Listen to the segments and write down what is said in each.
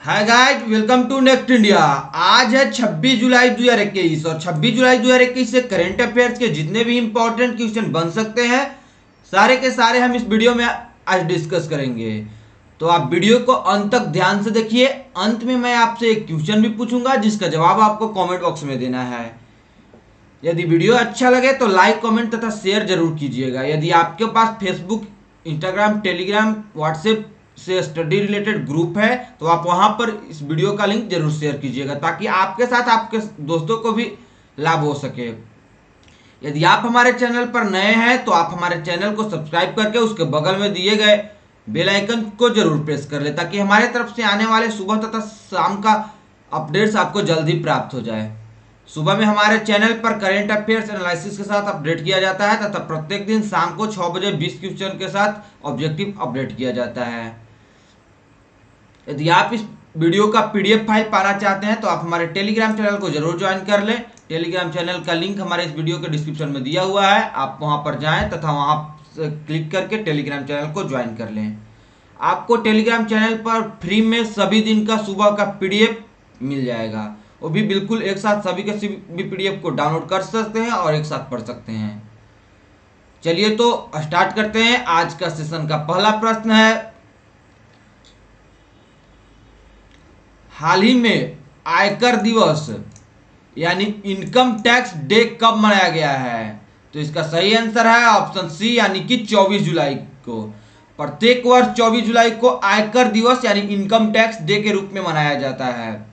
Hi guys, welcome to next India. आज है 26 जुलाई 2021 और 26 जुलाई 2021 से करंट अफेयर्स के जितने भी इंपॉर्टेंट क्वेश्चन बन सकते हैं सारे के सारे हम इस वीडियो में आज डिस्कस करेंगे। तो आप वीडियो को अंत तक ध्यान से देखिए। अंत में मैं आपसे एक क्वेश्चन भी पूछूंगा जिसका जवाब आपको कमेंट बॉक्स में देना है। यदि वीडियो अच्छा लगे तो लाइक, कमेंट तथा शेयर जरूर कीजिएगा। यदि आपके पास फेसबुक, इंस्टाग्राम, टेलीग्राम, व्हाट्सएप से स्टडी रिलेटेड ग्रुप है तो आप वहां पर इस वीडियो का लिंक जरूर शेयर कीजिएगा ताकि आपके साथ आपके दोस्तों को भी लाभ हो सके। यदि आप हमारे चैनल पर नए हैं तो आप हमारे चैनल को सब्सक्राइब करके उसके बगल में दिए गए बेल आइकन को जरूर प्रेस कर ले ताकि हमारे तरफ से आने वाले सुबह तथा शाम का अपडेट्स आपको जल्दी प्राप्त हो जाए। सुबह में हमारे चैनल पर करेंट अफेयर्स एनालिसिस के साथ अपडेट किया जाता है तथा प्रत्येक दिन शाम को 6 बजे 20 क्वेश्चन के साथ ऑब्जेक्टिव अपडेट किया जाता है। यदि आप इस वीडियो का पीडीएफ फाइल पाना चाहते हैं तो आप हमारे टेलीग्राम चैनल को जरूर ज्वाइन कर लें। टेलीग्राम चैनल का लिंक हमारे इस वीडियो के डिस्क्रिप्शन में दिया हुआ है, आप वहां पर जाएं तथा वहां से क्लिक करके टेलीग्राम चैनल को ज्वाइन कर लें। आपको टेलीग्राम चैनल पर फ्री में सभी दिन का सुबह का पीडीएफ मिल जाएगा। वो भी बिल्कुल एक साथ सभी के सभी पीडीएफ को डाउनलोड कर सकते हैं और एक साथ पढ़ सकते हैं। चलिए तो स्टार्ट करते हैं। आज का सेशन का पहला प्रश्न है, हाल ही में आयकर दिवस यानी इनकम टैक्स डे कब मनाया गया है? तो इसका सही आंसर है ऑप्शन सी यानी कि 24 जुलाई को। प्रत्येक वर्ष 24 जुलाई को आयकर दिवस यानी इनकम टैक्स डे के रूप में मनाया जाता है।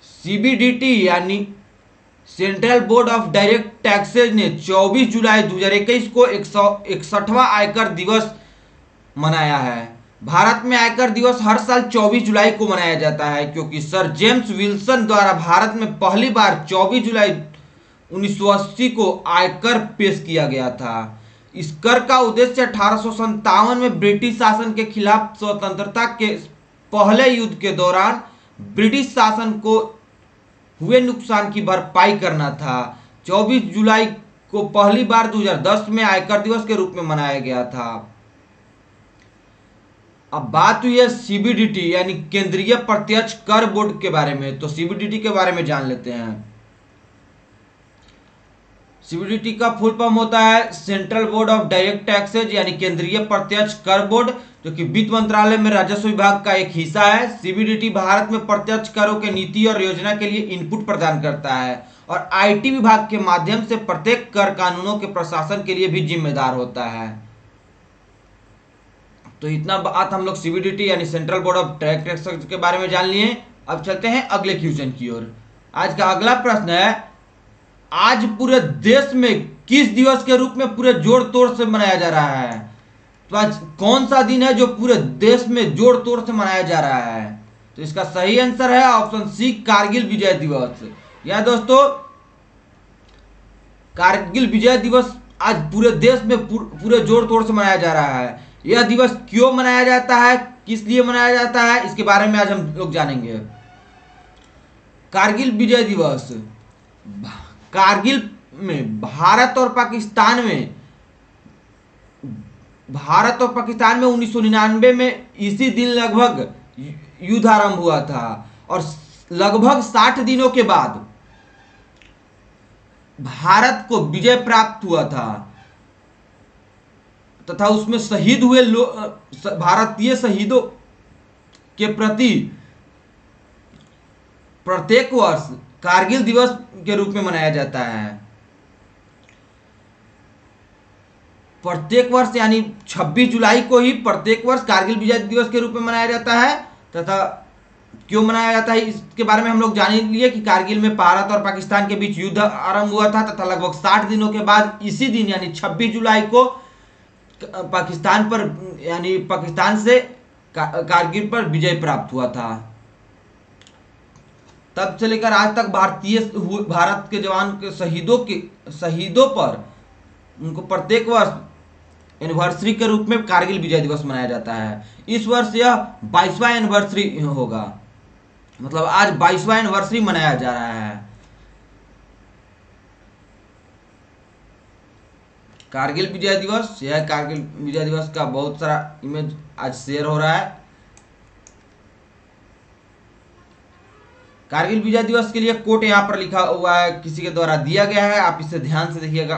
सीबीडीटी यानी central board of direct taxes ने 24 जुलाई 2021 को 161वां आयकर दिवस मनाया है। भारत में आयकर दिवस हर साल 24 जुलाई को मनाया जाता है क्योंकि सर जेम्स विल्सन द्वारा भारत में पहली बार 24 जुलाई 1980 को आयकर पेश किया गया था। इस कर का उद्देश्य 1857 में ब्रिटिश शासन के खिलाफ स्वतंत्रता के पहले युद्ध के दौरान ब्रिटिश शासन को हुए नुकसान की भरपाई करना था। 24 जुलाई को पहली बार 2010 में आयकर दिवस के रूप में मनाया गया था। अब बात हुई है सीबीडीटी यानी केंद्रीय प्रत्यक्ष कर बोर्ड के बारे में। तो सीबीडीटी के बारे में जान लेते हैं। सीबीडीटी का फुल फॉर्म होता है central board of direct taxes यानी केंद्रीय प्रत्यक्ष कर बोर्ड, जो कि वित्त मंत्रालय में राजस्व विभाग का एक हिस्सा है। सीबीडीटी भारत में प्रत्यक्ष करों के नीति और योजना के लिए इनपुट प्रदान करता है और आईटी विभाग के माध्यम से प्रत्येक कर कानूनों के प्रशासन के लिए भी जिम्मेदार होता है। तो इतना बात हम लोग सीबीडीटी यानी central board of direct taxes के बारे में जान लिए। अब चलते हैं अगले क्वेश्चन की ओर। आज का अगला प्रश्न है, आज पूरे देश में किस दिवस के रूप में पूरे जोड़ तोड़ से मनाया जा रहा है? तो आज कौन सा दिन है जो पूरे देश में जोड़ तोड़ से मनाया जा रहा है? तो इसका सही आंसर है ऑप्शन सी कारगिल विजय दिवस। यह दोस्तों कारगिल विजय दिवस आज पूरे देश में पूरे जोड़ तोड़ से मनाया जा रहा है। यह दिवस क्यों मनाया जाता है, किस लिए मनाया जाता है, इसके बारे में आज हम लोग जानेंगे। कारगिल विजय दिवस कारगिल में भारत और पाकिस्तान में 1999 में इसी दिन लगभग युद्ध आरंभ हुआ था और लगभग 60 दिनों के बाद भारत को विजय प्राप्त हुआ था तथा उसमें शहीद हुए भारतीय शहीदों के प्रति प्रत्येक वर्ष कारगिल दिवस के रूप में मनाया जाता है। प्रत्येक वर्ष यानी 26 जुलाई को ही प्रत्येक वर्ष कारगिल विजय दिवस के रूप में मनाया जाता है। तथा क्यों मनाया जाता है इसके बारे में हम लोग जान लिए कि कारगिल में भारत और पाकिस्तान के बीच युद्ध आरंभ हुआ था तथा लगभग 60 दिनों के बाद इसी दिन यानी 26 जुलाई को पाकिस्तान से कारगिल पर विजय प्राप्त हुआ था। तब से लेकर आज तक भारत के जवान के शहीदों पर उनको प्रत्येक वर्ष एनिवर्सरी के रूप में कारगिल विजय दिवस मनाया जाता है। इस वर्ष यह 22वां एनिवर्सरी होगा, मतलब आज 22वां एनिवर्सरी मनाया जा रहा है। कारगिल विजय दिवस, यह कारगिल विजय दिवस का बहुत सारा इमेज आज शेयर हो रहा है। कारगिल विजय दिवस के लिए कोट यहाँ पर लिखा हुआ है, किसी के द्वारा दिया गया है, आप इसे ध्यान से देखिएगा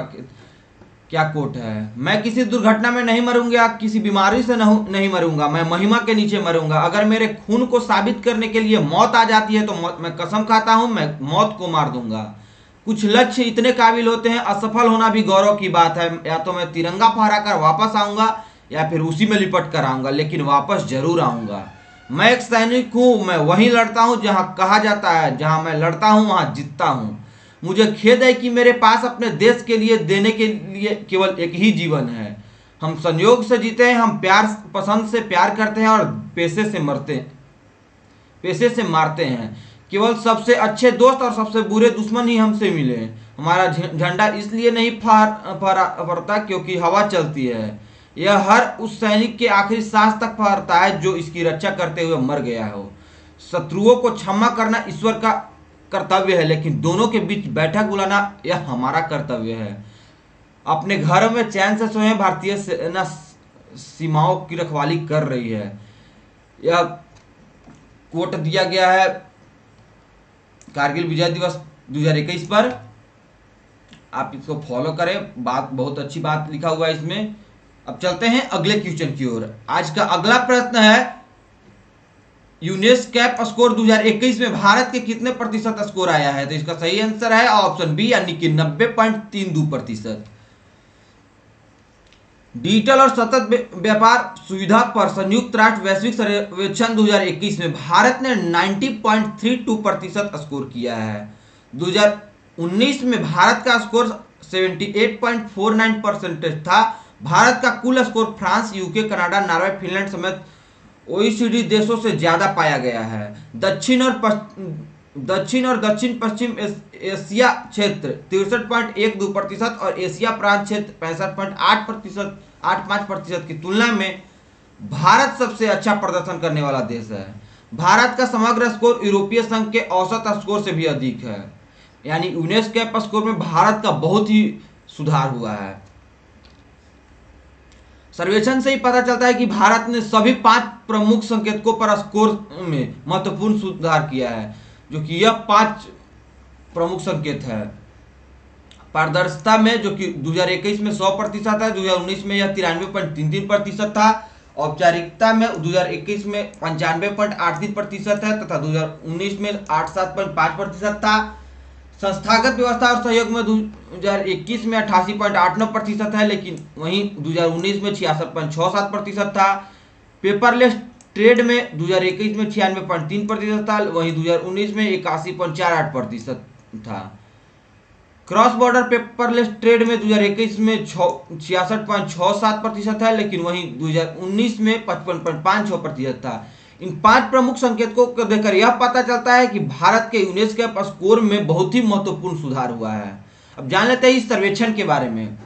क्या कोट है। मैं किसी दुर्घटना में नहीं मरूंगा, किसी बीमारी से नहीं मरूंगा, मैं महिमा के नीचे मरूंगा। अगर मेरे खून को साबित करने के लिए मौत आ जाती है तो मैं कसम खाता हूं, मैं मौत को मार दूंगा। कुछ लक्ष्य इतने काबिल होते हैं, असफल होना भी गौरव की बात है। या तो मैं तिरंगा फहराकर वापस आऊंगा या फिर उसी में लिपट कर आऊंगा, लेकिन वापस जरूर आऊंगा। मैं एक सैनिक हूं, मैं वहीं लड़ता हूं जहां कहा जाता है जहां मैं लड़ता हूं वहां जीतता हूं। मुझे खेद है कि मेरे पास अपने देश के लिए देने के लिए केवल एक ही जीवन है। हम संयोग से जीते हैं, हम प्यार पसंद से प्यार करते हैं और पेशे से मारते हैं। केवल सबसे अच्छे दोस्त और सबसे बुरे दुश्मन ही हमसे मिले। हमारा झंडा इसलिए नहीं फहरता क्योंकि हवा चलती है। यह हर उस सैनिक के आखिरी सांस तक फहरता है जो इसकी रक्षा करते हुए मर गया हो। शत्रुओं को क्षमा करना ईश्वर का कर्तव्य है, लेकिन दोनों के बीच बैठक बुलाना यह हमारा कर्तव्य है। अपने घरों में चैन से सोएं, भारतीय सेना सीमाओं की रखवाली कर रही है। यह कोट दिया गया है कारगिल विजय दिवस 2021 पर। आप इसको फॉलो करें, बात बहुत अच्छी बात लिखा हुआ है इसमें। अब चलते हैं अगले क्वेश्चन की ओर। आज का अगला प्रश्न है, यूनेस्कैप स्कोर 2021 में भारत के कितने प्रतिशत स्कोर आया है? तो इसका सही आंसर है ऑप्शन बी, यानी कि 90.32%। डिजिटल और सतत व्यापार सुविधा पर संयुक्त राष्ट्र वैश्विक सर्वेक्षण 2021 में भारत ने 90.32% स्कोर किया है। 2019 में भारत का स्कोर 78.49% था। भारत का कुल score France, UK, Canada, Norway, Finland समेत ओईसीडी देशों से ज्यादा पाया गया है। दक्षिण और दक्षिण पश्चिम एशिया क्षेत्र 63.12% और एशिया प्रांत क्षेत्र 65.85% की तुलना में भारत सबसे अच्छा प्रदर्शन करने वाला देश है। भारत का समग्र स्कोर यूरोपीय संघ के औसत स्कोर से भी अधिक है, यानी यूनेस्कैप स्कोर में भारत का बहुत ही सुधार हुआ है। सर्वेक्षण से ही पता चलता है कि भारत ने सभी 5 प्रमुख संकेतकों पर स्कोर में महत्वपूर्ण सुधार किया है, जो कि यह 5 प्रमुख संकेत है। पारदर्शिता में, जो कि 2021 में 100% है, 2019 में यह 93.33% था। औपचारिकता में 2021 में 95.83% है तथा 2019 में 87.5% था। संस्थागत व्यवस्था और सहयोग में 2021 में 88.89% है, लेकिन वहीं 2019 में 66.67% था। पेपरलेस ट्रेड में 2021 में 96.3% था, वहीं 2019 में 81.48% था। क्रॉस बॉर्डर पेपरलेस ट्रेड में 2021 में 66.67% है, लेकिन वहीं 2019 में 55.56% था। इन 5 प्रमुख संकेतकों को देखकर यह पता चलता है कि भारत के यूनेस्कैप स्कोर में बहुत ही महत्वपूर्ण सुधार हुआ है। अब जान लेते हैं इस सर्वेक्षण के बारे में।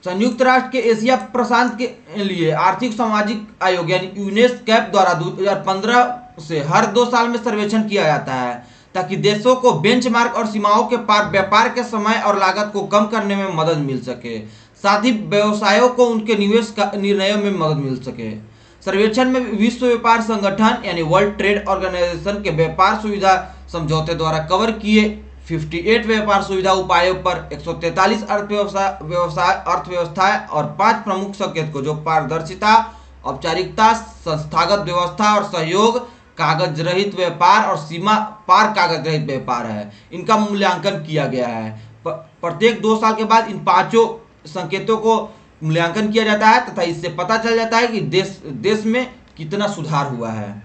संयुक्त राष्ट्र के एशिया प्रशांत के लिए आर्थिक सामाजिक आयोग यानी यूनेस्कैप द्वारा 2015 से हर 2 साल में सर्वेक्षण किया जाता है, ताकि देशों को बेंचमार्क और सीमाओं के पार व्यापार के समय और लागत को कम करने में मदद मिल सके, साथ ही व्यवसायों को उनके निवेश का निर्णयों में मदद मिल सके। सर्वेक्षण में विश्व व्यापार संगठन यानी वर्ल्ड ट्रेड ऑर्गेनाइजेशन के व्यापार सुविधा समझौते द्वारा कवर किए 58 व्यापार सुविधा उपायों पर 143 अर्थव्यवस्था और 5 प्रमुख संकेतकों, जो पारदर्शिता, औपचारिकता, संस्थागत व्यवस्था और सहयोग, कागज रहित व्यापार और सीमा पार कागज रहित व्यापार है, इनका मूल्यांकन किया गया है। प्रत्येक 2 साल के बाद इन 5 संकेतों को मूल्यांकन किया जाता है तथा इससे पता चल जाता है कि देश में कितना सुधार हुआ है।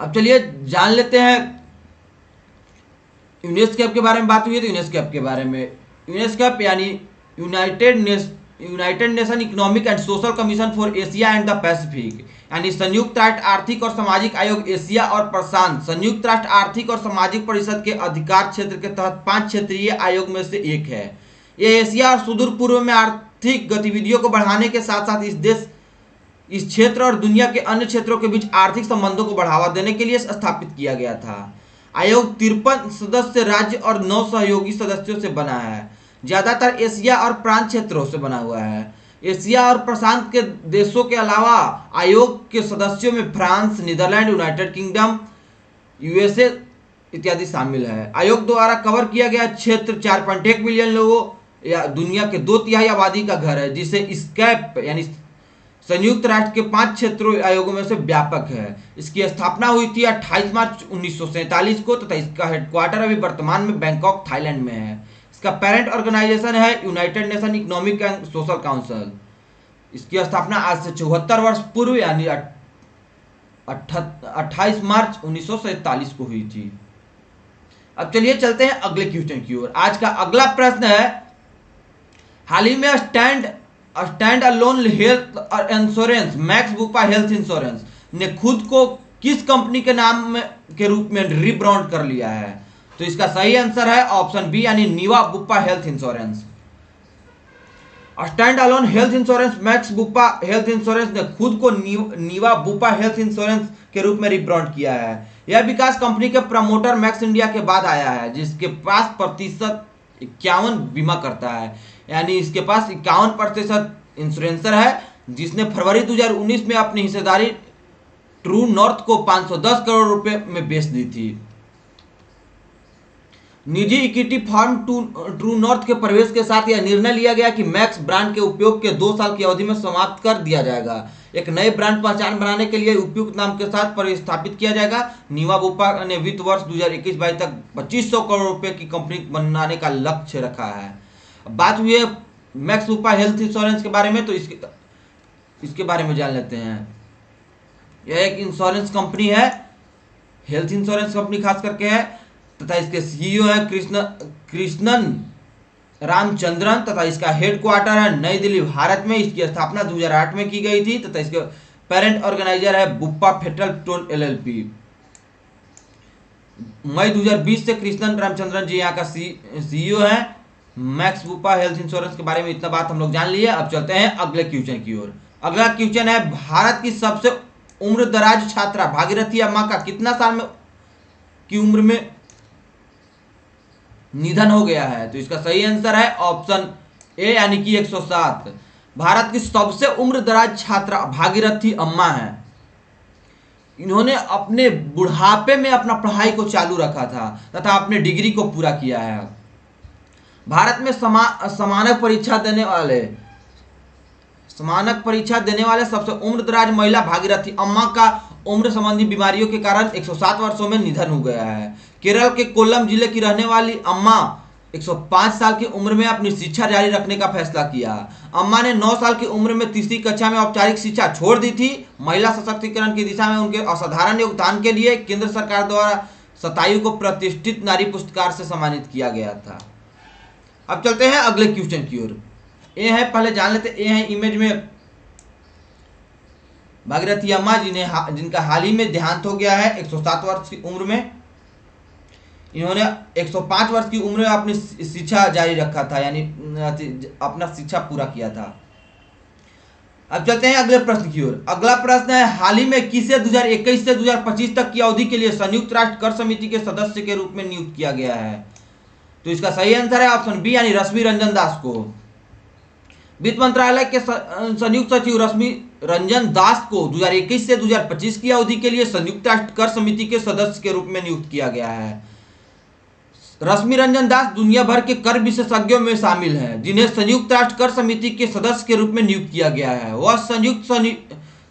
अब चलिए जान लेते हैं यूनेस्कैप के बारे में। बात हुई है तो यूनेस्कैप के बारे में। यूनेस्कैप यानी United nation economic and social commission for Asia and the Pacific, यानी संयुक्त राष्ट्र आर्थिक और सामाजिक आयोग एशिया और प्रशांत संयुक्त राष्ट्र आर्थिक और सामाजिक परिषद के अधिकार क्षेत्र के तहत 5 क्षेत्रीय आयोग में से एक है। यह एशिया और सुदूर पूर्व में आर्थिक गतिविधियों को बढ़ाने के साथ साथ इस क्षेत्र और दुनिया के अन्य क्षेत्रों के बीच आर्थिक संबंधों को बढ़ावा देने के लिए स्थापित किया गया था। आयोग 53 सदस्य राज्य और 9 सहयोगी सदस्यों से बना है। ज्यादातर एशिया और प्रांत क्षेत्रों से बना हुआ है। एशिया और प्रशांत के देशों के अलावा आयोग के सदस्यों में France, Netherland, United Kingdom, USA इत्यादि शामिल है। आयोग द्वारा कवर किया गया क्षेत्र 4.1 मिलियन लोगों या दुनिया के 2/3 आबादी का घर है, जिसे स्कैप यानी संयुक्त राष्ट्र के 5 क्षेत्रों आयोगों में से व्यापक है। इसकी स्थापना हुई थी 28 मार्च 1947 को तथा इसका हेडक्वार्टर अभी वर्तमान में बैंकॉक, थाईलैंड में है। इसका पेरेंट ऑर्गेनाइजेशन है United nation economic and social council. इसकी स्थापना आज से 74 वर्ष पूर्व यानी 28 मार्च 1947 को हुई थी। अब चलिए चलते हैं अगले क्वेश्चन की ओर। आज का अगला प्रश्न है, हाल ही में stand alone health insurance Max Bupa health insurance ने खुद को किस कंपनी के नाम के रूप में रीब्रांड कर लिया है? तो इसका सही आंसर है ऑप्शन बी यानी Niva Bupa health insurance. Stand alone health insurance Max Bupa health insurance ने खुद को नीवा बुपा हेल्थ इंश्योरेंस के रूप में रिब्रांड किया है। यह विकास कंपनी के प्रमोटर मैक्स इंडिया के बाद आया है, जिसके पास प्रतिशत 51 बीमा करता है, यानी इसके पास 51% इंश्योरेंसर है, जिसने फरवरी 2019 में अपनी हिस्सेदारी ट्रू नॉर्थ को 510 करोड़ रुपए में बेच दी थी। निजी इक्विटी फर्म ट्रू नॉर्थ के प्रवेश के साथ यह निर्णय लिया गया कि मैक्स ब्रांड के उपयोग के 2 साल की अवधि में समाप्त कर दिया जाएगा। एक नए ब्रांड पहचान बनाने के लिए उपयुक्त नाम के साथ प्रतिस्थापित किया जाएगा। नीवा बुपा ने वित्त वर्ष 2021-22 तक 2500 करोड़ रुपए की कंपनी बनाने का लक्ष्य रखा है। बात हुई है मैक्स बुपा हेल्थ इंश्योरेंस के बारे में, तो इसके बारे में जान लेते हैं। यह एक इंश्योरेंस कंपनी है, हेल्थ इंश्योरेंस कंपनी खास करके है, तथा इसके सीईओ है कृष्णन रामचंद्रन तथा इसका हेडक्वार्टर है नई दिल्ली, भारत में। इसकी स्थापना 2008 में की गई थी तथा इसके पेरेंट ऑर्गेनाइजर है बुप्पा फेडरल टोन एलएलपी। मई 2020 से कृष्णन रामचंद्रन जी यहाँ का सीईओ है। मैक्स बुपा हेल्थ इंश्योरेंस के बारे में इतना बात हम लोग जान लिए। अब चलते हैं अगले क्वेश्चन की ओर। अगला क्वेश्चन है, भारत की सबसे उम्र दराज छात्रा भागीरथी अम्मा का कितना साल की उम्र में निधन हो गया है? तो इसका सही आंसर है ऑप्शन ए यानी कि 107। भारत की सबसे उम्र दराज छात्रा भागीरथी अम्मा है। इन्होंने अपने बुढ़ापे में अपना पढ़ाई को चालू रखा था तथा अपने डिग्री को पूरा किया है। भारत में समानक परीक्षा देने वाले सबसे उम्र दराज महिला भागीरथी अम्मा का उम्र संबंधी बीमारियों के कारण 107 वर्षों में निधन हो गया है। केरल के कोल्लम जिले की रहने वाली अम्मा 105 साल की उम्र में अपनी शिक्षा जारी रखने का फैसला किया। अम्मा ने 9 साल की उम्र में तीसरी कक्षा में औपचारिक शिक्षा छोड़ दी थी। महिला सशक्तिकरण की दिशा में उनके असाधारण योगदान के लिए केंद्र सरकार द्वारा शतायु को प्रतिष्ठित नारी पुरस्कार से सम्मानित किया गया था। अब चलते हैं अगले क्वेश्चन की ओर। ये है, पहले जान लेते, ये है इमेज में भागीरथी अम्मा जिनका हाल ही में देहांत हो गया है 107 वर्ष की उम्र में। इन्होंने 105 वर्ष की उम्र में अपनी शिक्षा जारी रखा था, यानी अपना शिक्षा पूरा किया था। अब चलते हैं अगले प्रश्न की ओर। अगला प्रश्न है, हाल ही में किसे 2021 से 2025 तक की अवधि के लिए संयुक्त राष्ट्र कर समिति के सदस्य के रूप में नियुक्त किया गया है? तो इसका सही आंसर है ऑप्शन बी यानी रश्मि रंजन दास को। वित्त मंत्रालय के संयुक्त सचिव रश्मि रंजन दास को 2021 से 2025 की अवधि के लिए संयुक्त राष्ट्र कर समिति के सदस्य के रूप में नियुक्त किया गया है। रश्मि रंजन दास दुनिया भर के कर विशेषज्ञों में शामिल हैं, जिन्हें संयुक्त राष्ट्र कर समिति के सदस्य के रूप में नियुक्त किया गया है। वह संयुक्त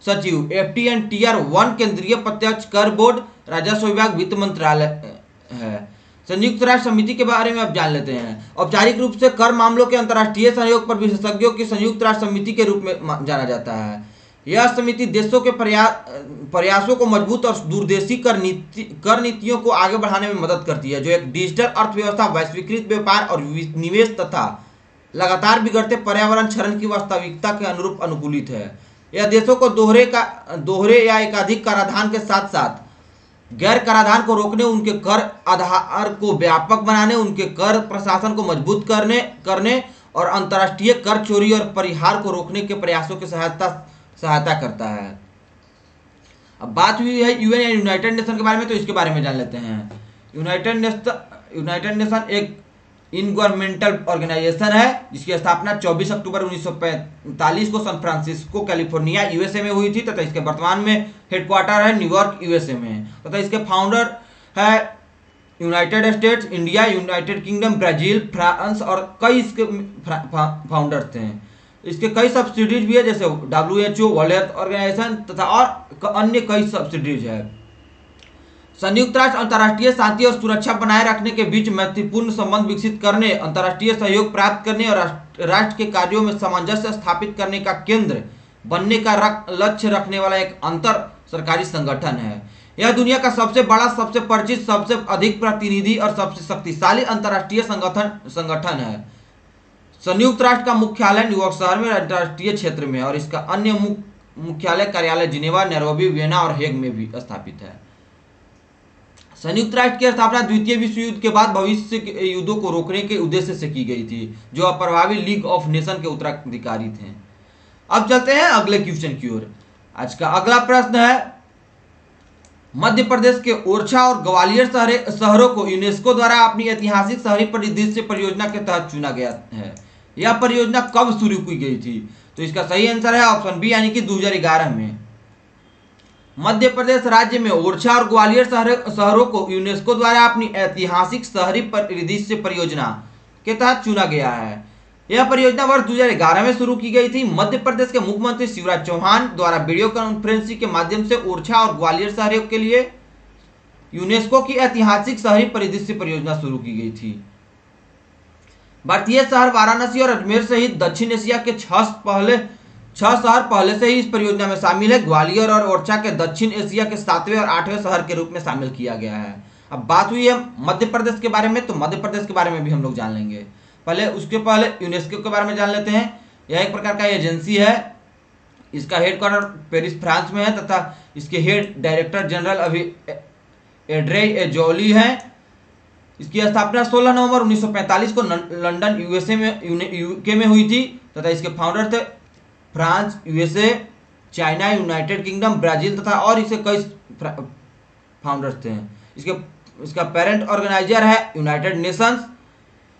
सचिव FTN-Tier 1 केंद्रीय प्रत्यक्ष कर बोर्ड, राजस्व विभाग, वित्त मंत्रालय है। संयुक्त राष्ट्र समिति के बारे में अब जान लेते हैं। औपचारिक रूप से कर मामलों के अंतर्राष्ट्रीय सहयोग पर विशेषज्ञों की संयुक्त राष्ट्र समिति के रूप में जाना जाता है। यह समिति देशों के प्रयासों को मजबूत और दूरदेशी कर नीतियों को आगे बढ़ाने में मदद करती है, जो एक डिजिटल अर्थव्यवस्था, वैश्वीकृत व्यापार और निवेश तथा लगातार बिगड़ते पर्यावरण क्षरण की वास्तविकता के अनुरूप अनुकूलित है। यह देशों को दोहरे या एकाधिक कराधान के साथ साथ गैर कराधान को रोकने, उनके कर आधार को व्यापक बनाने, उनके कर प्रशासन को मजबूत करने और अंतर्राष्ट्रीय कर चोरी और परिहार को रोकने के प्रयासों की सहायता करता है। अब बात हुई है यूएन या यूनाइटेड नेशन के बारे में, तो इसके बारे में जान लेते हैं। यूनाइटेड नेशन एक इनगवर्नमेंटल ऑर्गेनाइजेशन है जिसकी स्थापना 24 अक्टूबर 1945 को सैन फ्रांसिस्को कैलिफोर्निया यूएसए में हुई थी तथा इसके वर्तमान में हेडक्वार्टर है न्यूयॉर्क यूएसए में तथा इसके फाउंडर है United states, India, United kingdom, Brazil, France और कई इसके फाउंडर्स थे। इसके कई सब्सिडीज भी है जैसे WHO, वर्ल्ड हेल्थ ऑर्गेनाइजेशन तथा और अन्य कई सब्सिडीज है। संयुक्त राष्ट्र अंतर्राष्ट्रीय शांति और सुरक्षा बनाए रखने के बीच महत्वपूर्ण संबंध विकसित करने, अंतर्राष्ट्रीय सहयोग प्राप्त करने और राष्ट्र के कार्यों में सामंजस्य स्थापित करने का केंद्र बनने का लक्ष्य रखने वाला एक अंतर सरकारी संगठन है। यह दुनिया का सबसे बड़ा, सबसे परिचित, सबसे अधिक प्रतिनिधि और सबसे शक्तिशाली अंतर्राष्ट्रीय संगठन है। संयुक्त राष्ट्र का मुख्यालय न्यूयॉर्क शहर में अंतर्राष्ट्रीय क्षेत्र में और इसका अन्य मुख्यालय कार्यालय जिनेवा, नैरोबी, वियना और हेग में भी स्थापित है। संयुक्त राष्ट्र की स्थापना द्वितीय विश्व युद्ध के बाद भविष्य के युद्धों को रोकने के उद्देश्य से की गई थी, जो अप्रभावी लीग ऑफ नेशन के उत्तराधिकारी थे। अब चलते हैं अगले क्वेश्चन की ओर। आज का अगला प्रश्न है, मध्य प्रदेश के ओरछा और ग्वालियर शहरों को यूनेस्को द्वारा अपनी ऐतिहासिक शहरी परिदृश्य परियोजना के तहत चुना गया है। यह परियोजना कब शुरू की गई थी? तो इसका सही आंसर है ऑप्शन बी यानी कि 2011 में। मध्य प्रदेश राज्य में ओरछा और ग्वालियर शहरों को यूनेस्को द्वारा अपनी ऐतिहासिक शहरी परिदृश्य परियोजना के तहत चुना गया है। यह परियोजना वर्ष 2011 में शुरू की गई थी। मध्य प्रदेश के मुख्यमंत्री शिवराज चौहान द्वारा वीडियो कॉन्फ्रेंसिंग के माध्यम से ओरछा और ग्वालियर शहरों के लिए यूनेस्को की ऐतिहासिक शहरी परिदृश्य परियोजना शुरू की गई थी। भारतीय शहर वाराणसी और अजमेर सहित दक्षिण एशिया के 6 शहर पहले से ही इस परियोजना में शामिल है। ग्वालियर और ओरछा के दक्षिण एशिया के 7वें और 8वें शहर के रूप में शामिल किया गया है। अब बात हुई है मध्य प्रदेश के बारे में, तो मध्य प्रदेश के बारे में भी हम लोग जान लेंगे। उसके पहले यूनेस्को के बारे में जान लेते हैं। यह एक प्रकार का एजेंसी है। इसका हेडक्वार्टर पेरिस फ्रांस में है तथा इसके हेड डायरेक्टर जनरल अभी एड्रे एजोली है। इसकी स्थापना 16 नवंबर 1945 को लंदन यूएसए में यूके में हुई थी तथा इसके फाउंडर थे France, USA, China, United kingdom, Brazil तथा और इसके कई फाउंडर्स थे। इसका पेरेंट ऑर्गेनाइजर है यूनाइटेड नेशंस।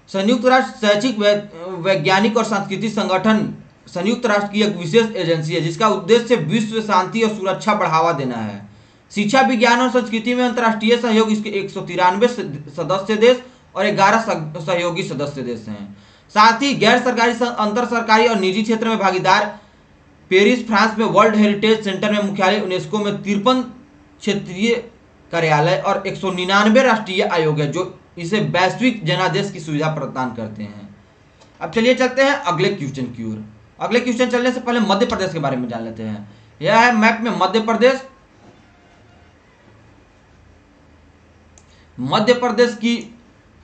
संयुक्त राष्ट्र शैक्षिक, वैज्ञानिक और सांस्कृतिक संगठन संयुक्त राष्ट्र की एक विशेष एजेंसी है जिसका उद्देश्य विश्व शांति और सुरक्षा बढ़ावा देना है। शिक्षा, विज्ञान और संस्कृति में अंतर्राष्ट्रीय सहयोग इसके 193 सदस्य देश और 11 सहयोगी सदस्य देश हैं। साथ ही गैर सरकारी, अंतर सरकारी और निजी क्षेत्र में भागीदार पेरिस फ्रांस में वर्ल्ड हेरिटेज सेंटर में मुख्यालय, यूनेस्को में 53 क्षेत्रीय कार्यालय और 199 राष्ट्रीय आयोग है जो इसे वैश्विक जनादेश की सुविधा प्रदान करते हैं। अब चलिए चलते हैं अगले क्वेश्चन की ओर। अगले क्वेश्चन चलने से पहले मध्य प्रदेश के बारे में जान लेते हैं। यह है मैप में मध्य प्रदेश। मध्य प्रदेश की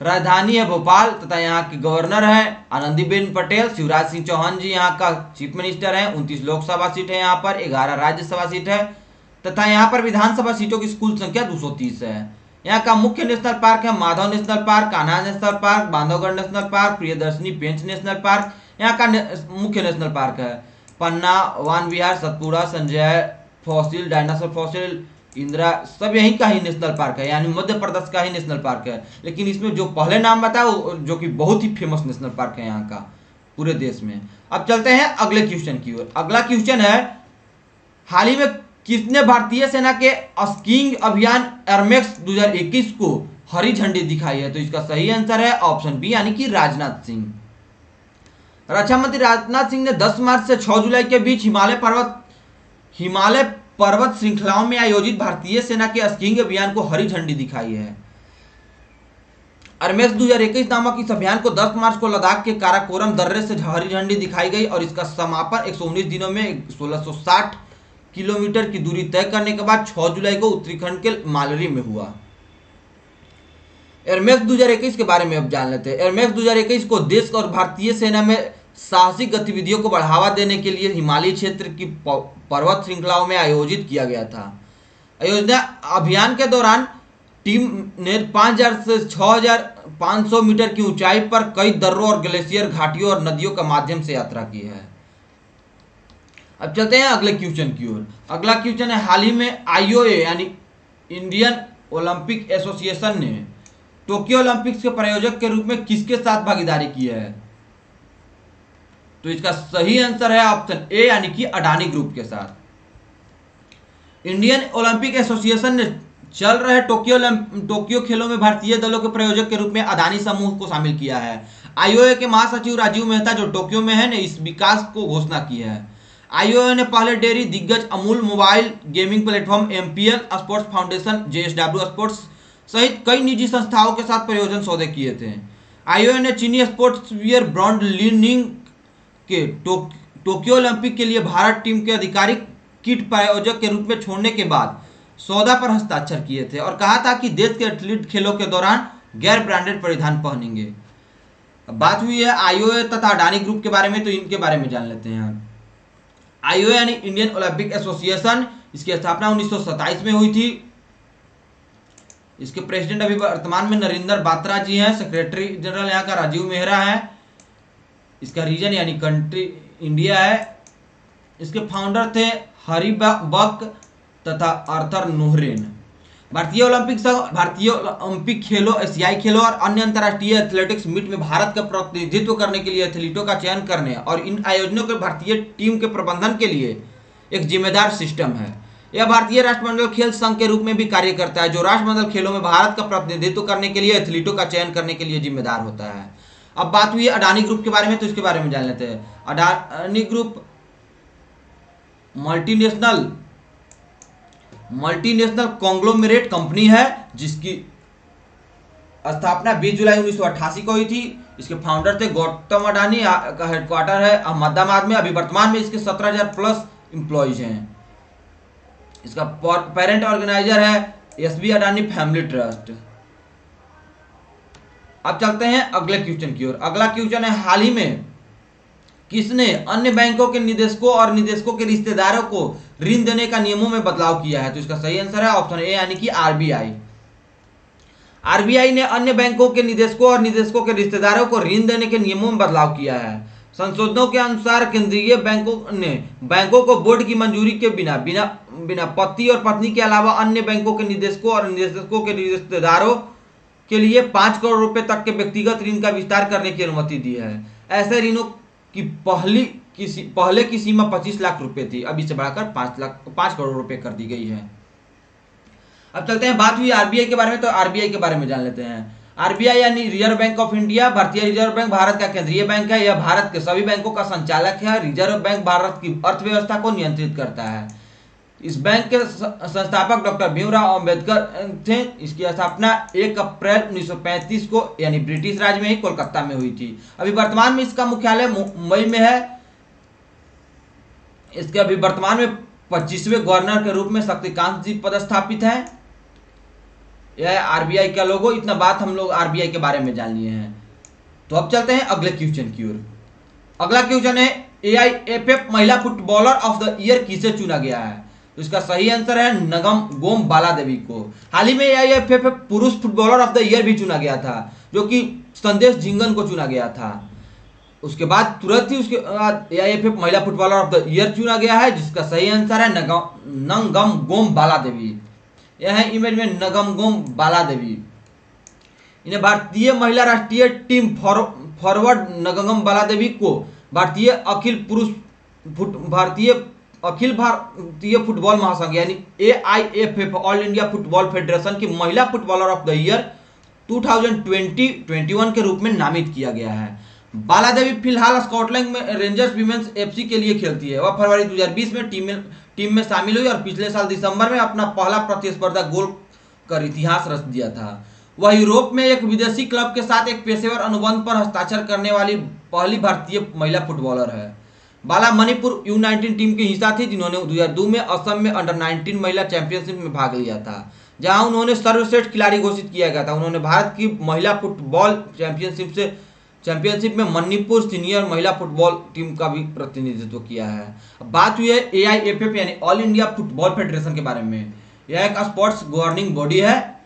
राजधानी है भोपाल तथा यहाँ के गवर्नर है आनंदीबेन पटेल। शिवराज सिंह चौहान जी यहाँ का चीफ मिनिस्टर है। 29 लोकसभा सीट है यहाँ पर, 11 राज्यसभा सीट है तथा यहाँ पर विधानसभा सीटों की कुल संख्या 230 है। यहाँ का मुख्य नेशनल पार्क है Madhav national park, Kanha national park, Bandhavgarh national park, Priyadarshini Pench national park. यहाँ का मुख्य नेशनल पार्क है Panna, Van Vihar, Satpura, Sanjay fossil, dinosaur fossil, Indira, सब यहीं का ही नेशनल पार्क है, यानी मध्य प्रदेश का ही नेशनल पार्क है। लेकिन इसमें जो पहले नाम बताया वो जो कि बहुत ही फेमस नेशनल पार्क है यहाँ का पूरे देश में। अब चलते हैं अगले क्वेश्चन की ओर। अगला क्वेश्चन है, हाल ही में किसने भारतीय सेना के स्कीइंग अभियान एरमेक्स 2021 को हरी झंडी दिखाई है? तो इसका सही आंसर है ऑप्शन बी यानी कि राजनाथ सिंह। रक्षा मंत्री राजनाथ सिंह ने 10 मार्च से 6 जुलाई के बीच हिमालय पर्वत श्रृंखलाओं में आयोजित भारतीय सेना के स्कीइंग अभियान को हरी झंडी दिखाई है। एरमेक्स 2021 नामक इस अभियान को 10 मार्च को लद्दाख के काराकोरम दर्रे से हरी झंडी दिखाई गई और इसका समापन 119 दिनों में 1660 किलोमीटर की दूरी तय करने के बाद 6 जुलाई को उत्तराखंड के मालरी में हुआ। एरमेक्स 2021 के बारे में अब जान लेते हैं। एरमेक्स 2021 को देश और भारतीय सेना में साहसिक गतिविधियों को बढ़ावा देने के लिए हिमालयी क्षेत्र की पर्वत श्रृंखलाओं में आयोजित किया गया था। आयोजना अभियान के दौरान टीम ने 5000 से 6500 मीटर की ऊंचाई पर कई दर्रों और ग्लेशियर, घाटियों और नदियों के माध्यम से यात्रा की है। अब चलते हैं अगले क्वेश्चन की ओर। अगला क्वेश्चन है, हाल ही में आईओए यानी इंडियन ओलंपिक एसोसिएशन ने टोक्यो ओलंपिक्स के प्रायोजक के रूप में किसके साथ भागीदारी की है? तो इसका सही आंसर है ऑप्शन ए यानी कि अडानी ग्रुप के साथ। इंडियन ओलंपिक एसोसिएशन ने चल रहे टोक्यो खेलों में भारतीय दलों के प्रायोजक के रूप में अदानी समूह को शामिल किया है। आईओए के महासचिव राजीव मेहता जो टोक्यो में है ने इस विकास को घोषणा की है। आईओए ने पहले डेयरी दिग्गज Amul, mobile gaming platform MPL sports foundation, JSW sports सहित कई निजी संस्थाओं के साथ परियोजना सौदे किए थे। आईओए ने चीनी स्पोर्ट्स वियर ब्रांड लिनिंग के टोक्यो ओलंपिक के लिए भारत टीम के आधिकारिक किट प्रायोजक के रूप में छोड़ने के बाद सौदा पर हस्ताक्षर किए थे और कहा था कि देश के एथलीट खेलों के दौरान गैर ब्रांडेड परिधान पहनेंगे। अब बात हुई है आईओए तथा अडानी ग्रुप के बारे में, तो इनके बारे में जान लेते हैं। आईओए यानी इंडियन ओलंपिक एसोसिएशन, इसकी स्थापना 1927 में हुई थी। इसके प्रेसिडेंट अभी वर्तमान में नरेंद्र बात्रा जी हैं। सेक्रेटरी जनरल यहाँ का राजीव मेहरा है। इसका रीजन यानी कंट्री इंडिया है। इसके फाउंडर थे हरी बक तथा आर्थर नोहरेन। भारतीय ओलंपिक संघ भारतीय ओलंपिक खेलों, एशियाई खेलों और अन्य अंतर्राष्ट्रीय एथलेटिक्स मीट में भारत का प्रतिनिधित्व करने के लिए एथलीटों का चयन करने और इन आयोजनों के भारतीय टीम के प्रबंधन के लिए एक जिम्मेदार सिस्टम है। यह भारतीय राष्ट्रमंडल खेल संघ के रूप में भी कार्य करता है, जो राष्ट्रमंडल खेलों में भारत का प्रतिनिधित्व करने के लिए एथलीटों का चयन करने के लिए जिम्मेदार होता है। अब बात हुई अडानी ग्रुप के बारे में, तो इसके बारे में जान लेते हैं। Adani group multinational conglomerate company है जिसकी स्थापना 20 जुलाई 1988 को हुई थी। इसके फाउंडर थे गौतम अडानी का हेडक्वार्टर है अहमदाबाद में। अभी वर्तमान में इसके 17,000 प्लस एम्प्लॉइज हैं। इसका पेरेंट ऑर्गेनाइजर है एसबी अडानी फैमिली ट्रस्ट। अब चलते हैं अगले क्वेश्चन की ओर। अगला क्वेश्चन है, हाल ही में किसने अन्य बैंकों के निदेशकों और निदेशकों के रिश्तेदारों को ऋण देने का नियमों में बदलाव किया है? तो इसका सही आंसर है ऑप्शन ए यानी कि आरबीआई। आरबीआई ने अन्य बैंकों के निदेशकों और निदेशकों के रिश्तेदारों को ऋण देने के नियमों में बदलाव किया है। संशोधनों के अनुसार केंद्रीय बैंकों ने बैंकों को बोर्ड की मंजूरी के बिना पति और पत्नी के अलावा अन्य बैंकों के निदेशकों और निदेशकों के रिश्तेदारों के लिए 5 करोड़ रुपए तक के व्यक्तिगत ऋण का विस्तार करने की अनुमति दी है। ऐसे ऋणों की पहले की सीमा 25 लाख रुपए थी, अब इसे बढ़ाकर 5 करोड़ रुपए कर दी गई है। अब चलते हैं, बात हुई आरबीआई के बारे में, तो आरबीआई के बारे में जान लेते हैं। आरबीआई यानी रिजर्व बैंक ऑफ इंडिया। भारतीय रिजर्व बैंक भारत का केंद्रीय बैंक है। यह भारत के सभी बैंकों का संचालक है। रिजर्व बैंक भारत की अर्थव्यवस्था को नियंत्रित करता है। इस बैंक के संस्थापक डॉक्टर भीमराव अंबेडकर थे। इसकी स्थापना 1 अप्रैल 1935 को यानी ब्रिटिश राज में ही कोलकाता में हुई थी। अभी वर्तमान में इसका मुख्यालय मुंबई में है। इसके अभी वर्तमान में 25वें गवर्नर के रूप में शक्तिकांत जी पदस्थापित हैं। यह आरबीआई का लोगो। इतना बात हम लोग आरबीआई के बारे में जान लिए हैं। तो अब चलते हैं अगले क्वेश्चन की ओर। अगला क्वेश्चन है, एआईएफएफ महिला फुटबॉलर ऑफ द ईयर किसे चुना गया है? तो इसका सही आंसर है नगम बालादेवी को। हाल ही में एआईएफएफ पुरुष फुटबॉलर ऑफ द ईयर भी चुना गया था, जो कि संदेश झिंगन को चुना गया था। उसके बाद तुरंत ही उसके बाद एआईएफएफ महिला फुटबॉलर ऑफ द ईयर चुना गया है, जिसका सही आंसर है नंगम बालादेवी। यह है इमेज में नगम बालादेवी। इन्हें भारतीय महिला राष्ट्रीय टीम फॉरवर्ड नगम बालादेवी को भारतीय अखिल भारतीय फुटबॉल महासंघ यानी AIFF all India football federation की महिला फुटबॉलर ऑफ द ईयर 2020-21 के रूप में नामित किया गया है। बालादेवी फिलहाल स्कॉटलैंड में रेंजर्स वीमेंस एफसी के लिए खेलती है। वह फरवरी 2020 में टीम में शामिल हुई और पिछले साल दिसंबर में अपना पहला प्रतिस्पर्धा गोल कर इतिहास रच दिया था। वह यूरोप में एक विदेशी क्लब के साथ एक पेशेवर अनुबंध पर हस्ताक्षर करने वाली पहली भारतीय महिला फुटबॉलर है। बाला मणिपुर U19 टीम की हिस्सा थी, जिन्होंने 2002 में असम में अंडर 19 महिला चैंपियनशिप में भाग लिया था, जहां उन्होंने सर्वश्रेष्ठ खिलाड़ी घोषित किया गया था। उन्होंने भारत की महिला फुटबॉल चैंपियनशिप में मणिपुर सीनियर महिला फुटबॉल टीम का भी प्रतिनिधित्व किया है। अब बात हुई है एआईएफएफ यानी ऑल इंडिया फुटबॉल फेडरेशन के बारे में। यह एक स्पोर्ट्स गवर्निंग बॉडी है,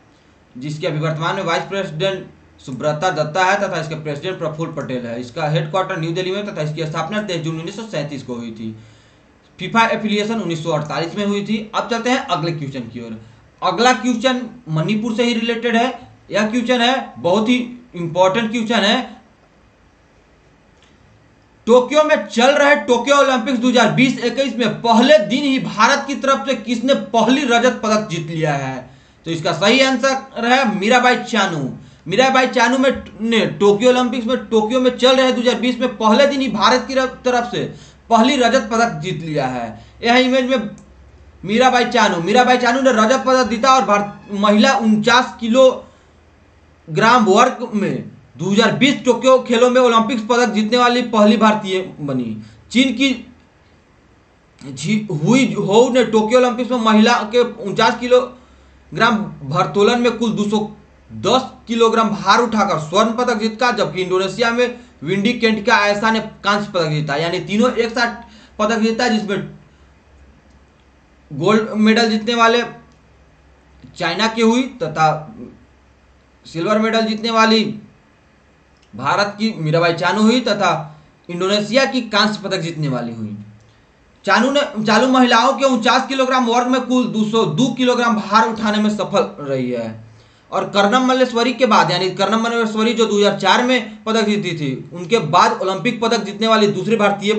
जिसके अभी वर्तमान में वाइस प्रेसिडेंट सुब्रता दत्ता है तथा इसके प्रेसिडेंट प्रफुल्ल पटेल है। इसका हेडक्वार्टर न्यू दिल्ली में तथा इसकी स्थापना 23 जून 1937 को हुई थी। फीफा एफिलिएशन 1948 में हुई थी। अब चलते हैं अगले क्वेश्चन की ओर। अगला क्वेश्चन मणिपुर से ही रिलेटेड है। यह क्वेश्चन है, बहुत ही इंपॉर्टेंट क्वेश्चन है। टोक्यो में चल रहे टोक्यो ओलंपिक्स 2020-21 में पहले दिन ही भारत की तरफ से किसने पहली रजत पदक जीत लिया है? तो इसका सही आंसर है मीराबाई चानू। मीराबाई चानू में ने टोक्यो ओलंपिक्स में टोक्यो में चल रहे 2020 में पहले दिन ही भारत की तरफ से पहली रजत पदक जीत लिया है। यह इमेज में मीराबाई चानू ने रजत पदक जीता और महिला 49 किलोग्राम वर्ग में 2020 टोक्यो खेलों में ओलंपिक्स पदक जीतने वाली पहली भारतीय बनी। चीन की हुई हो ने टोक्यो ओलंपिक्स में महिला के 49 किलोग्राम भारोत्तोलन में कुल 210 किलोग्राम भार उठाकर स्वर्ण पदक जीता, जबकि इंडोनेशिया में विंडी केंटिका ऐसा ने कांस्य पदक जीता। यानी तीनों एक साथ पदक जीता, जिसमें गोल्ड मेडल जीतने वाले चाइना की हुई तथा सिल्वर मेडल जीतने वाली भारत की मीराबाई चानू हुई तथा इंडोनेशिया की कांस्य पदक जीतने वाली हुई। चानू महिलाओं के 49 किलोग्राम वर्ग में कुल 202 किलोग्राम भार उठाने में सफल रही है। और कर्णम मल्लेश्वरी के बाद, यानी कर्णम मल्लेश्वरी जो 2004 में पदक जीती थी, उनके बाद ओलंपिक पदक जीतने वाली दूसरी भारतीय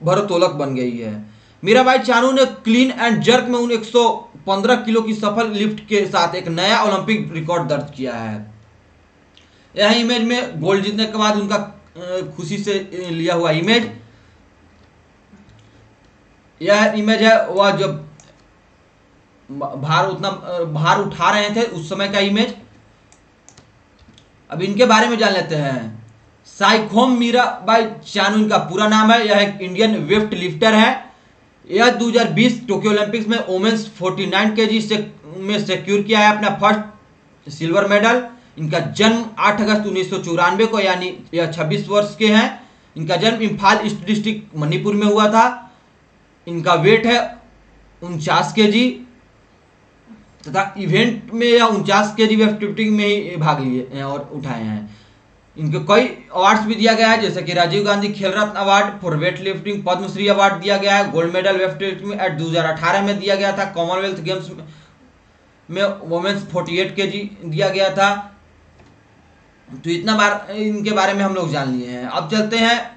भारोत्तोलक बन गई है। मीराबाई चानू ने क्लीन एंड जर्क में 115 किलो की सफल लिफ्ट के साथ एक नया ओलंपिक रिकॉर्ड दर्ज किया है। यह इमेज में गोल्ड जीतने के बाद उनका खुशी से लिया हुआ इमेज। यह इमेज है वह जब भार उठा रहे थे उस समय का इमेज। अब इनके बारे में जान लेते हैं। साइखोम मीराबाई चानू इनका पूरा नाम है। यह एक इंडियन वेट लिफ्टर है। यह 2020 टोक्यो ओलंपिक्स में वोमेन्स 49 केजी में सिक्योर किया है अपना फर्स्ट सिल्वर मेडल। इनका जन्म 8 अगस्त 1994 को, यानी यह 26 वर्ष के हैं। इनका जन्म इम्फाल ईस्ट डिस्ट्रिक्ट मणिपुर में हुआ था। इनका वेट है 49 केजी तथा इवेंट में यह 49 केजी वेट लिफ्टिंग में ही भाग लिए हैं और उठाए हैं। इनको कई अवार्ड्स भी दिया गया है, जैसे कि Rajiv Gandhi Khel Ratna award for weightlifting, Padma Shri award दिया गया है। गोल्ड मेडल वेट लिफ्टिंग में 2018 में दिया गया था। कॉमनवेल्थ गेम्स में वुमेन्स 48 केजी दिया गया था। तो इतना बार इनके बारे में हम लोग जान लिए हैं। अब चलते हैं,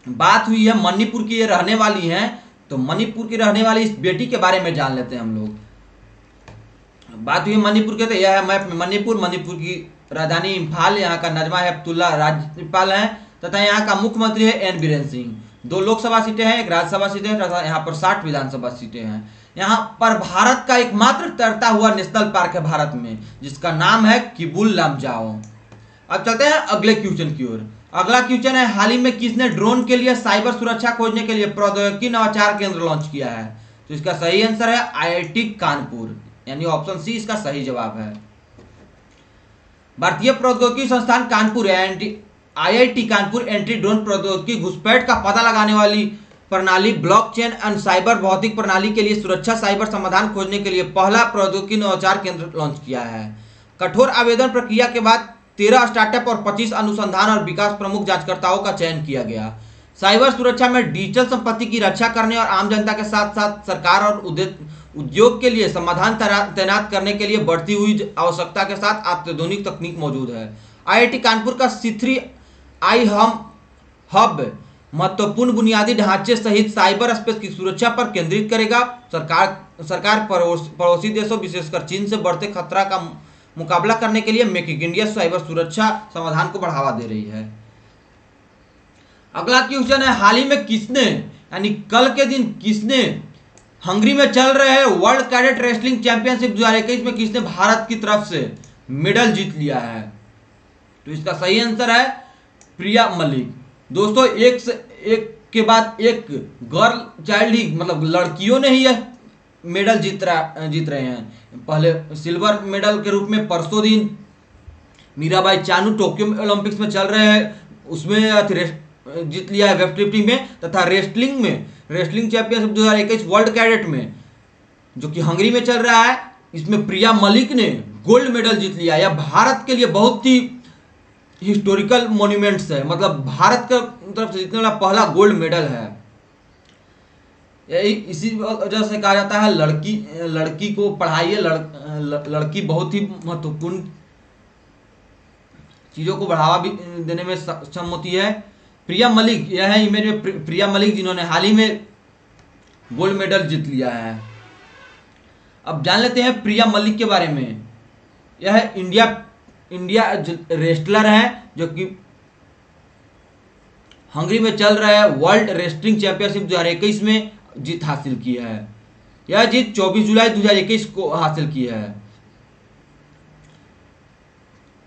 बात हुई है मणिपुर की, ये रहने वाली हैं, तो मणिपुर की रहने वाली इस बेटी के बारे में जान लेते हैं हम लोग। बात हुई मणिपुर के, तो यह है मैप में मणिपुर की राजधानी इम्फाल। यहाँ का नजमा हेपतुल्ला राज्यपाल हैं तथा यहाँ का मुख्यमंत्री है एन बीरेन सिंह। 2 लोकसभा सीटें हैं, 1 राज्यसभा सीटें हैं तथा यहाँ पर 60 विधानसभा सीटें हैं। यहाँ पर भारत का एकमात्र तैरता हुआ नेशनल पार्क है भारत में, जिसका नाम है किबुल लामजाओ। अब चलते हैं अगले क्वेश्चन की ओर। अगला क्वेश्चन है, हाल ही में किसने ड्रोन के लिए साइबर सुरक्षा खोजने के लिए प्रौद्योगिकी नवाचार केंद्र लॉन्च किया है? तो इसका सही आंसर है IIT कानपुर, यानी ऑप्शन सी इसका सही जवाब है। भारतीय प्रौद्योगिकी संस्थान Kanpur IIT Kanpur anti drone प्रौद्योगिकी घुसपैठ का पता लगाने वाली प्रणाली, ब्लॉकचेन एंड साइबर भौतिक प्रणाली के लिए सुरक्षा साइबर समाधान खोजने के लिए पहला प्रौद्योगिकी नवाचार केंद्र लॉन्च किया है। कठोर आवेदन प्रक्रिया के बाद 13 स्टार्टअप और 25 अनुसंधान और विकास प्रमुख जांचकर्ताओं का चयन किया गया। साइबर सुरक्षा में डिजिटल संपत्ति की रक्षा करने और आम जनता के साथ साथ सरकार और उद्योग के लिए समाधान तैनात करने के लिए बढ़ती हुई आवश्यकता के साथ अत्याधुनिक तकनीक मौजूद है। IIT कानपुर का C3I हब महत्वपूर्ण बुनियादी ढांचे सहित साइबर स्पेस की सुरक्षा पर केंद्रित करेगा। सरकार पड़ोसी देशों विशेषकर चीन से बढ़ते खतरा का मुकाबला करने के लिए मेक इन इंडिया साइबर सुरक्षा समाधान को बढ़ावा दे रही है। अगला क्वेश्चन है, हाल ही में किसने, यानी कल के दिन किसने हंगरी में चल रहे वर्ल्ड कैडेट रेसलिंग चैंपियनशिप 2021 में किसने भारत की तरफ से मेडल जीत लिया है? तो इसका सही आंसर है प्रिया मलिक। दोस्तों, एक के बाद एक गर्ल चाइल्ड ही, मतलब लड़कियों ने ही यह मेडल जीत रहे हैं। पहले सिल्वर मेडल के रूप में परसों दिन मीराबाई चानू टोक्यो ओलंपिक्स में चल रहे हैं उसमें जीत लिया है वेट लिफ्टिंग में, तथा रेसलिंग चैंपियनशिप 2021 वर्ल्ड कैडेट में जो कि हंगरी में चल रहा है, इसमें प्रिया मलिक ने गोल्ड मेडल जीत लिया। यह भारत के लिए बहुत ही हिस्टोरिकल मॉन्यूमेंट्स है, मतलब भारत की तरफ से जीतने वाला पहला गोल्ड मेडल है। यही इसी वजह से कहा जाता है लड़की को पढ़ाइए। लड़की बहुत ही महत्वपूर्ण चीज़ों को बढ़ावा भी देने में सक्षम होती है। प्रिया मलिक, यह है इमेज में प्रिया मलिक, जिन्होंने हाल ही में गोल्ड मेडल जीत लिया है। अब जान लेते हैं प्रिया मलिक के बारे में। यह इंडिया रेस्लर है जो कि हंगरी में चल रहा है वर्ल्ड रेसलिंग चैंपियनशिप 2021 में जीत हासिल की है। यह जीत 24 जुलाई 2021 को हासिल की है।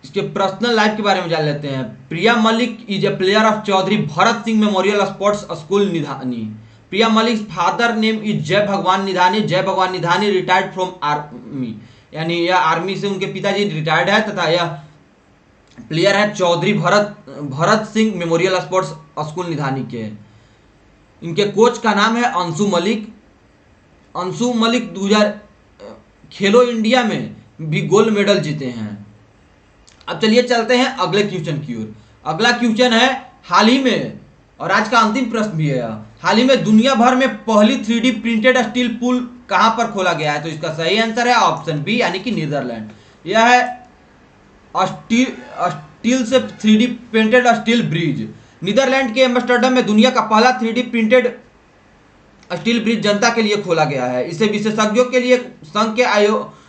इसके पर्सनल लाइफ के बारे में जान लेते हैं। Priya Malik is a player of Chaudhary Bharat Singh memorial sports school Nidhani. Priya Malik father name is Jai Bhagwan निधानी। जय भगवान निधानी रिटायर्ड फ्रॉम आर्मी, यानी यह आर्मी से उनके पिताजी रिटायर्ड है, तथा यह प्लेयर है Chaudhary Bharat Singh memorial sports school Nidhani के। इनके कोच का नाम है अंशु मलिक। अंशु मलिक 2000 खेलो इंडिया में भी गोल्ड मेडल जीते हैं। अब चलिए चलते हैं अगले क्वेश्चन की ओर। अगला क्वेश्चन है हाल ही में, और आज का अंतिम प्रश्न भी है, हाल ही में दुनिया भर में पहली 3D प्रिंटेड स्टील पुल कहां पर खोला गया है? तो इसका सही आंसर है ऑप्शन बी, यानी कि नीदरलैंड। यह है स्टील से 3D printed steel bridge. Netherland के एम्स्टर्डम में दुनिया का पहला 3D प्रिंटेड स्टील ब्रिज जनता के लिए खोला गया है। इसे विशेषज्ञों के लिए संघ के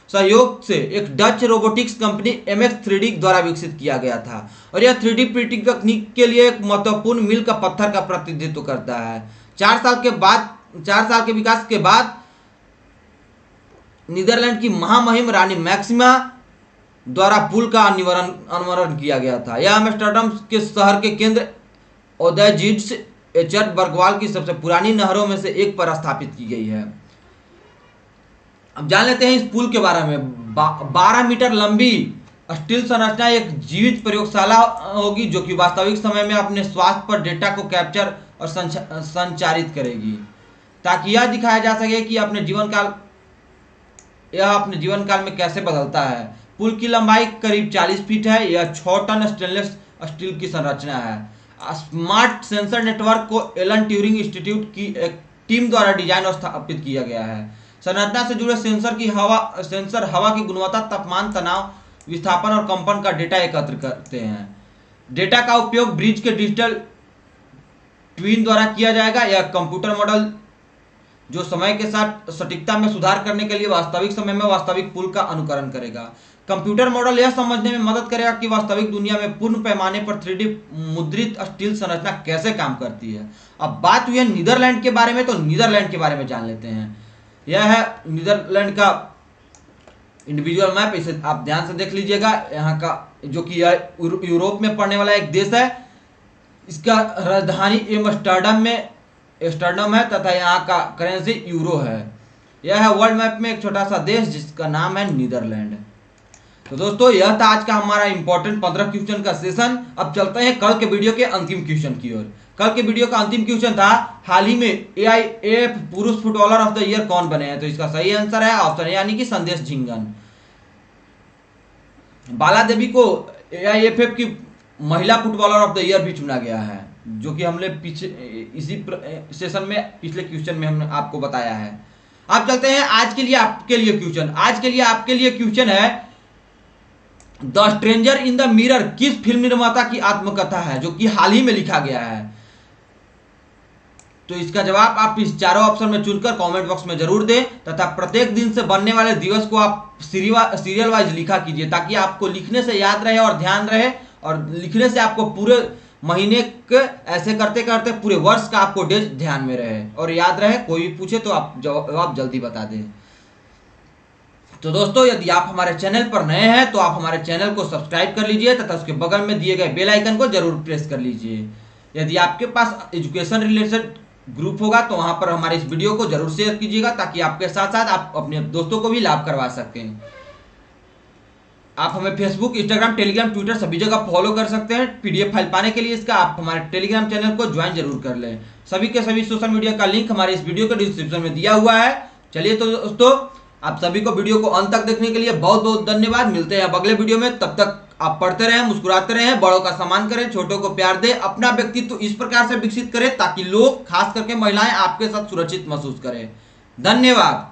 सहयोग से एक डच रोबोटिक्स कंपनी MX3D द्वारा विकसित किया गया था, और यह 3D प्रिंटिंग तकनीक के लिए एक महत्वपूर्ण मील का पत्थर का प्रतिनिधित्व करता है। 4 साल के विकास के बाद नीदरलैंड की महामहिम रानी मैक्सिमा द्वारा पुल का अनावरण किया गया था। यह एम्स्टर्डम के शहर के केंद्र ओदेजिड्स एचर्ट बर्गवाल की सबसे पुरानी नहरों में से एक पर स्थापित की गई है। अब जान लेते हैं इस पुल के बारे में। 12 मीटर लंबी स्टील संरचना एक जीवित प्रयोगशाला होगी जो कि वास्तविक समय में अपने स्वास्थ्य पर डेटा को कैप्चर और संचारित करेगी, ताकि यह दिखाया जा सके कि यह अपने जीवन काल में कैसे बदलता है। पुल की लंबाई करीब 40 फीट है। यह 6 टन स्टेनलेस स्टील की संरचना है। स्मार्ट सेंसर नेटवर्क को एलन ट्यूरिंग इंस्टीट्यूट की एक टीम द्वारा डिजाइन और स्थापित किया गया है। संरचना से जुड़े सेंसर हवा की गुणवत्ता, तापमान, तनाव, विस्थापन और कंपन का डेटा एकत्र करते हैं। डेटा का उपयोग ब्रिज के डिजिटल ट्विन द्वारा किया जाएगा। यह कंप्यूटर मॉडल जो समय के साथ सटीकता में सुधार करने के लिए वास्तविक समय में वास्तविक पुल का अनुकरण करेगा। कंप्यूटर मॉडल यह समझने में मदद करेगा कि वास्तविक दुनिया में पूर्ण पैमाने पर 3D मुद्रित स्टील संरचना कैसे काम करती है। अब बात हुई है नीदरलैंड के बारे में, तो नीदरलैंड के बारे में जान लेते हैं। यह है नीदरलैंड का इंडिविजुअल मैप, इसे आप ध्यान से देख लीजिएगा। यहाँ का जो कि यूरोप में पड़ने वाला एक देश है। इसका राजधानी एम्स्टर्डम है तथा यहाँ का करेंसी यूरो है। यह है वर्ल्ड मैप में एक छोटा सा देश जिसका नाम है नीदरलैंड। तो दोस्तों यह था आज का हमारा इंपॉर्टेंट 15 क्वेश्चन का सेशन। अब चलते हैं कल के वीडियो के अंतिम क्वेश्चन की ओर। कल के वीडियो का अंतिम क्वेश्चन था हाल ही में AIF पुरुष फुटबॉलर ऑफ द ईयर कौन बने हैं? तो इसका सही आंसर है ऑप्शन ए, यानी कि संदेश झिंगन। बाला देवी को AIFF की महिला फुटबॉलर ऑफ द ईयर भी चुना गया है, जो कि हमने इसी सेशन में पिछले क्वेश्चन में हमने आपको बताया है। आप चलते हैं आज के लिए आपके लिए क्वेश्चन। आज के लिए आपके लिए क्वेश्चन है the stranger in the mirror किस फिल्म निर्माता की आत्मकथा है, जो कि हाल ही में लिखा गया है? तो इसका जवाब आप इस चारों ऑप्शन में चुनकर कमेंट बॉक्स में जरूर दें, तथा प्रत्येक दिन से बनने वाले दिवस को आप सीरियल वाइज लिखा कीजिए, ताकि आपको लिखने से याद रहे और ध्यान रहे, और लिखने से आपको पूरे महीने के ऐसे करते करते पूरे वर्ष का आपको डेट ध्यान में रहे और याद रहे। कोई भी पूछे तो आप जवाब जल्दी बता दें। तो दोस्तों यदि आप हमारे चैनल पर नए हैं तो आप हमारे चैनल को सब्सक्राइब कर लीजिए तथा उसके बगल में दिए गए बेल आइकन को जरूर प्रेस कर लीजिए। यदि आपके पास एजुकेशन रिलेटेड ग्रुप होगा तो वहां पर हमारे इस वीडियो को जरूर शेयर कीजिएगा, ताकि आपके साथ साथ आप अपने दोस्तों को भी लाभ करवा सकें। आप हमें फेसबुक, इंस्टाग्राम, टेलीग्राम, ट्विटर सभी जगह फॉलो कर सकते हैं। PDF फाइल पाने के लिए इसका आप हमारे टेलीग्राम चैनल को ज्वाइन जरूर कर लें। सभी के सभी सोशल मीडिया का लिंक हमारे इस वीडियो के डिस्क्रिप्शन में दिया हुआ है। चलिए तो दोस्तों आप सभी को वीडियो को अंत तक देखने के लिए बहुत बहुत धन्यवाद। मिलते हैं अब अगले वीडियो में, तब तक आप पढ़ते रहें, मुस्कुराते रहें, बड़ों का सम्मान करें, छोटों को प्यार दें, अपना व्यक्तित्व इस प्रकार से विकसित करें ताकि लोग, खास करके महिलाएं, आपके साथ सुरक्षित महसूस करें। धन्यवाद।